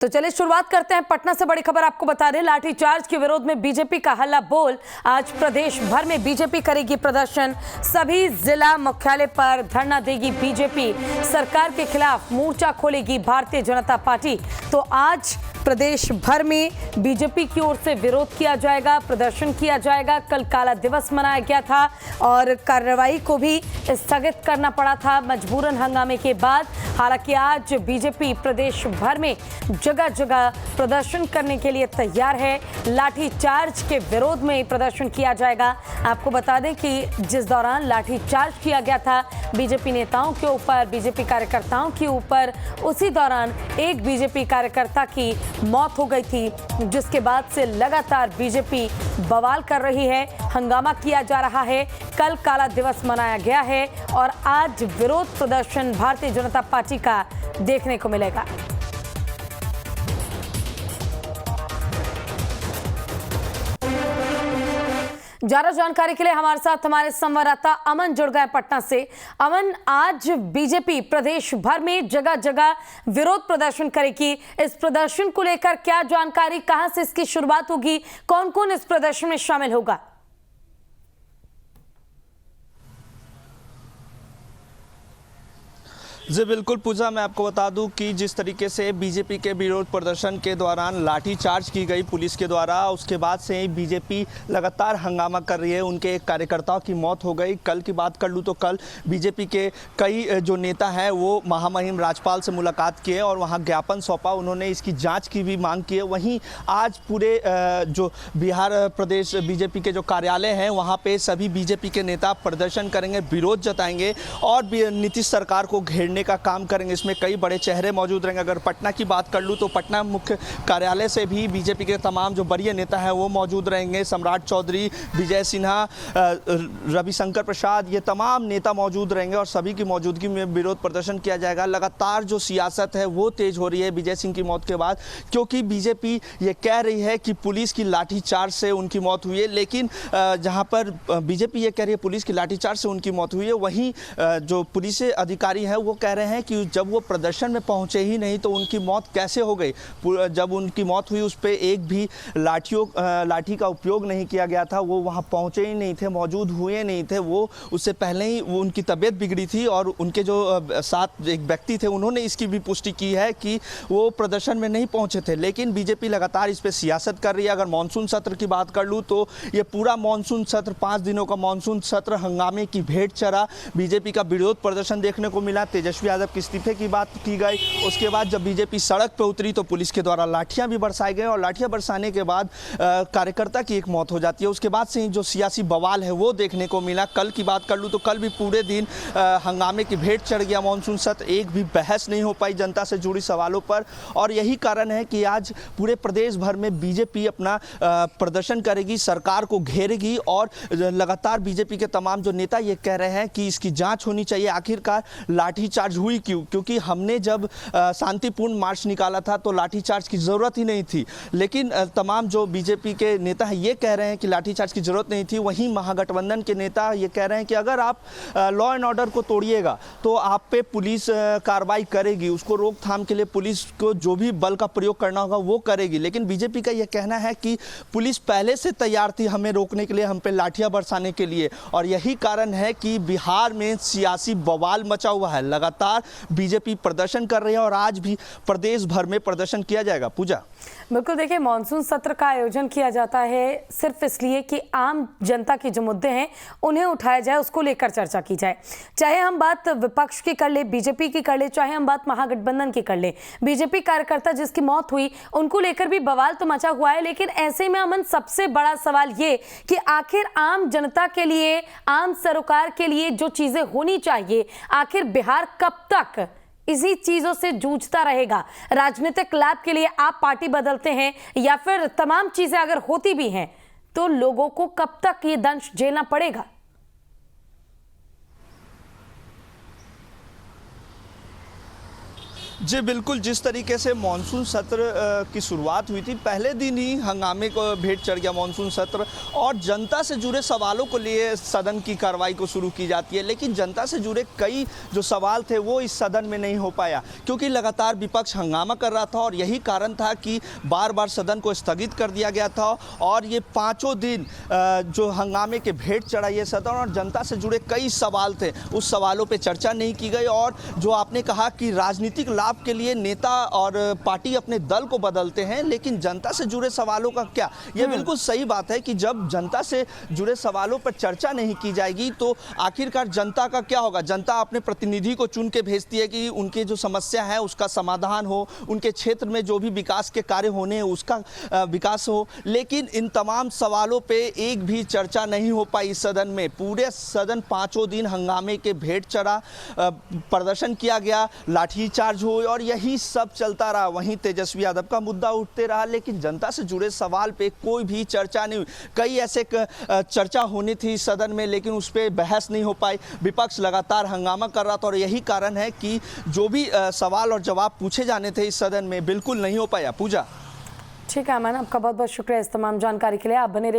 तो चलिए शुरुआत करते हैं पटना से। बड़ी खबर आपको बता दें, लाठीचार्ज के विरोध में बीजेपी का हल्ला बोल। आज प्रदेश भर में बीजेपी करेगी प्रदर्शन। सभी जिला मुख्यालय पर धरना देगी बीजेपी। सरकार के खिलाफ मोर्चा खोलेगी भारतीय जनता पार्टी। तो आज प्रदेश भर में बीजेपी की ओर से विरोध किया जाएगा, प्रदर्शन किया जाएगा। कल काला दिवस मनाया गया था और कार्रवाई को भी स्थगित करना पड़ा था मजबूरन हंगामे के बाद। हालांकि आज बीजेपी प्रदेश भर में जगह जगह प्रदर्शन करने के लिए तैयार है। लाठीचार्ज के विरोध में प्रदर्शन किया जाएगा। आपको बता दें कि जिस दौरान लाठीचार्ज किया गया था बीजेपी नेताओं के ऊपर, बीजेपी कार्यकर्ताओं के ऊपर, उसी दौरान एक बीजेपी कार्यकर्ता की मौत हो गई थी, जिसके बाद से लगातार बीजेपी बवाल कर रही है, हंगामा किया जा रहा है। कल काला दिवस मनाया गया है और आज विरोध प्रदर्शन भारतीय जनता पार्टी का देखने को मिलेगा। ज्यादा जानकारी के लिए हमारे साथ हमारे संवाददाता अमन जुड़ गए पटना से। अमन, आज बीजेपी प्रदेश भर में जगह जगह विरोध प्रदर्शन करेगी। इस प्रदर्शन को लेकर क्या जानकारी, कहां से इसकी शुरुआत होगी, कौन कौन इस प्रदर्शन में शामिल होगा? जी बिल्कुल पूजा, मैं आपको बता दूं कि जिस तरीके से बीजेपी के विरोध प्रदर्शन के दौरान लाठीचार्ज की गई पुलिस के द्वारा, उसके बाद से ही बीजेपी लगातार हंगामा कर रही है। उनके एक कार्यकर्ताओं की मौत हो गई। कल की बात कर लूं तो कल बीजेपी के कई जो नेता हैं वो महामहिम राज्यपाल से मुलाकात किए और वहां ज्ञापन सौंपा। उन्होंने इसकी जाँच की भी मांग की है। वहीं आज पूरे जो बिहार प्रदेश बीजेपी के जो कार्यालय हैं वहाँ पर सभी बीजेपी के नेता प्रदर्शन करेंगे, विरोध जताएंगे और नीतीश सरकार को घेरने का काम करेंगे। इसमें कई बड़े चेहरे मौजूद रहेंगे। अगर पटना की बात कर लूं तो पटना मुख्य कार्यालय से भी बीजेपी के तमाम जो वरीय नेता हैं वो मौजूद रहेंगे। सम्राट चौधरी, विजय सिन्हा, रविशंकर प्रसाद, ये तमाम नेता मौजूद रहेंगे और सभी की मौजूदगी में विरोध प्रदर्शन किया जाएगा। लगातार जो सियासत है वो तेज हो रही है विजय सिंह की मौत के बाद, क्योंकि बीजेपी ये कह रही है कि पुलिस की लाठीचार्ज से उनकी मौत हुई है। लेकिन जहां पर बीजेपी ये कह रही है पुलिस की लाठीचार्ज से उनकी मौत हुई है, वहीं जो पुलिस अधिकारी हैं वो कह रहे हैं कि जब वो प्रदर्शन में पहुंचे ही नहीं तो उनकी मौत कैसे हो गई। जब उनकी मौत हुई उस पर एक भी लाठी का उपयोग नहीं किया गया था। वो वहां पहुंचे ही नहीं थे, मौजूद हुए नहीं थे। वो उससे पहले ही वो उनकी तबीयत बिगड़ी थी और उनके जो साथ एक व्यक्ति थे उन्होंने इसकी भी पुष्टि की है कि वो प्रदर्शन में नहीं पहुंचे थे। लेकिन बीजेपी लगातार इस पर सियासत कर रही है। अगर मानसून सत्र की बात कर लूँ तो ये पूरा मानसून सत्र, 5 दिनों का मानसून सत्र हंगामे की भेंट चढ़ा। बीजेपी का विरोध प्रदर्शन देखने को मिला। तेजस्वी यादव के इस्तीफे की बात की गई। उसके बाद जब बीजेपी सड़क पर उतरी तो पुलिस के द्वारा लाठियां भी बरसाई गई और लाठियां बरसाने के बाद कार्यकर्ता की एक मौत हो जाती है। उसके बाद से ही जो सियासी बवाल है वो देखने को मिला। कल की बात कर लूँ तो कल भी पूरे दिन हंगामे की भेंट चढ़ गया मानसून सत्र। एक भी बहस नहीं हो पाई जनता से जुड़ी सवालों पर और यही कारण है कि आज पूरे प्रदेश भर में बीजेपी अपना प्रदर्शन करेगी, सरकार को घेरेगी और लगातार बीजेपी के तमाम जो नेता ये कह रहे हैं कि इसकी जाँच होनी चाहिए। आखिरकार लाठीचार्ज हुई क्यों? क्योंकि हमने जब शांतिपूर्ण मार्च निकाला था तो लाठीचार्ज की ज़रूरत ही नहीं थी। लेकिन तमाम जो बीजेपी के नेता हैं ये कह रहे हैं कि लाठीचार्ज की ज़रूरत नहीं थी। वहीं महागठबंधन के नेता ये कह रहे हैं कि अगर आप लॉ एंड ऑर्डर को तोड़िएगा तो आप पे पुलिस कार्रवाई करेगी, उसको रोकथाम के लिए पुलिस को जो भी बल का प्रयोग करना होगा वो करेगी। लेकिन बीजेपी का यह कहना है कि पुलिस पहले से तैयार थी हमें रोकने के लिए, हम पे लाठियाँ बरसाने के लिए और यही कारण है कि बिहार में सियासी बवाल मचा हुआ है। लगातार बीजेपी प्रदर्शन कर रही है और आज भी प्रदेश भर में प्रदर्शन किया जाएगा। पूजा, बिल्कुल, देखिए मानसून सत्र का आयोजन किया जाता है सिर्फ इसलिए कि आम जनता के जो मुद्दे हैं उन्हें उठाया जाए, उसको लेकर चर्चा की जाए। चाहे हम बात विपक्ष की कर ले, बीजेपी की कर ले, चाहे हम बात महागठबंधन की कर ले। बीजेपी कार्यकर्ता जिसकी मौत हुई उनको लेकर भी बवाल तो मचा हुआ है। लेकिन ऐसे में अमन, सबसे बड़ा सवाल ये कि आखिर आम जनता के लिए, आम सरोकार के लिए जो चीजें होनी चाहिए, आखिर बिहार कब तक इसी चीजों से जूझता रहेगा? राजनीतिक लाभ के लिए आप पार्टी बदलते हैं या फिर तमाम चीजें अगर होती भी हैं तो लोगों को कब तक ये दंश झेलना पड़ेगा? जी बिल्कुल, जिस तरीके से मानसून सत्र की शुरुआत हुई थी, पहले दिन ही हंगामे को भेंट चढ़ गया मानसून सत्र और जनता से जुड़े सवालों को लिए सदन की कार्रवाई को शुरू की जाती है। लेकिन जनता से जुड़े कई जो सवाल थे वो इस सदन में नहीं हो पाया, क्योंकि लगातार विपक्ष हंगामा कर रहा था और यही कारण था कि बार बार सदन को स्थगित कर दिया गया था और ये पाँचों दिन जो हंगामे के भेंट चढ़ा ये सदन और जनता से जुड़े कई सवाल थे, उस सवालों पर चर्चा नहीं की गई। और जो आपने कहा कि राजनीतिक लाभ के लिए नेता और पार्टी अपने दल को बदलते हैं, लेकिन जनता से जुड़े सवालों का क्या? यह बिल्कुल सही बात है कि जब जनता से जुड़े सवालों पर चर्चा नहीं की जाएगी तो आखिरकार जनता का क्या होगा? जनता अपने प्रतिनिधि को चुन के भेजती है कि उनके जो समस्या है उसका समाधान हो, उनके क्षेत्र में जो भी विकास के कार्य होने हैं उसका विकास हो। लेकिन इन तमाम सवालों पे एक भी चर्चा नहीं हो पाई सदन में। पूरे सदन पाँचों दिन हंगामे के भेंट चढ़ा, प्रदर्शन किया गया, लाठीचार्ज हुए और यही सब चलता रहा। वहीं तेजस्वी यादव का मुद्दा उठते रहा, लेकिन जनता से जुड़े सवाल पे कोई भी चर्चा नहीं हुई। कई ऐसे चर्चा होनी थी सदन में, लेकिन उस पर बहस नहीं हो पाई। विपक्ष लगातार हंगामा कर रहा था और यही कारण है कि जो भी सवाल और जवाब पूछे जाने थे इस सदन में बिल्कुल नहीं हो पाया। पूजा, ठीक है अमन, आपका बहुत बहुत शुक्रिया इस तमाम जानकारी के लिए। आप बने रहिए।